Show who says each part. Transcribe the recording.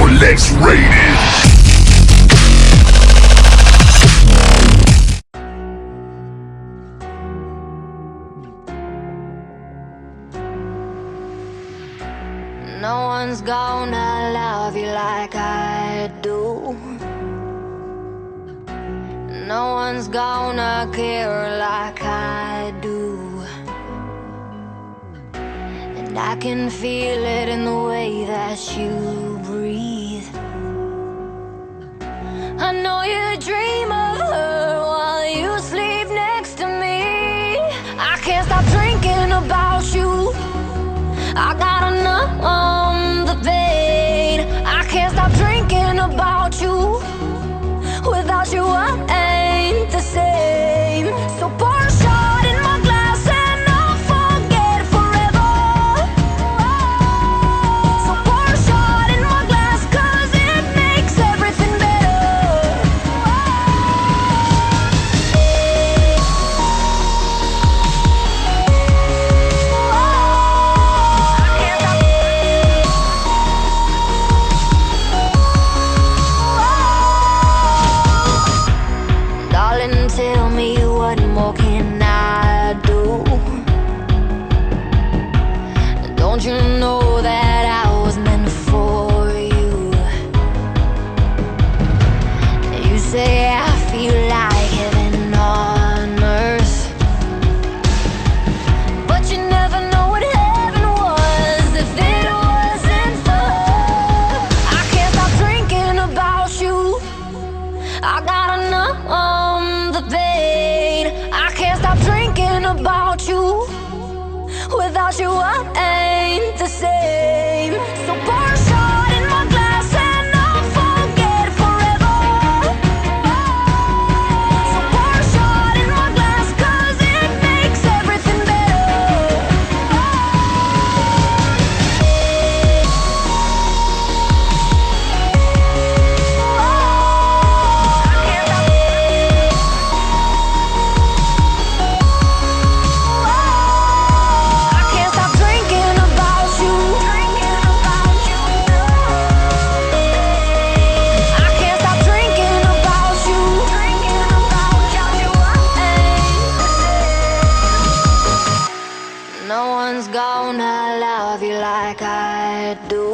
Speaker 1: X-rated.
Speaker 2: No one's gonna love you like I do. No one's gonna care like I do. And I can feel it in the way that you breathe. I know you dream of her while you sleep next to me. I can't stop drinking about you. I gotta numb the pain. I can't stop drinking about you. Without you I ain't the same. So pour a shot in my glass and I'll forget forever. So pour a shot in my glass 'cause it makes everything better. Darling, tell me what more can I do? Don't you know that I was meant for you? You say I feel like heaven on earth, but you never know what heaven was if it wasn't for her. I can't stop drinking about you. I gotta numb the pain. I can't stop drinking about you. Without you I ain't the same. So pour a shot in my glass and I'll forget forever. So pour a shot in my glass 'cause it makes everything better. I can't stop drinking about you. I can't stop drinking about you. No one's gonna love you like I do.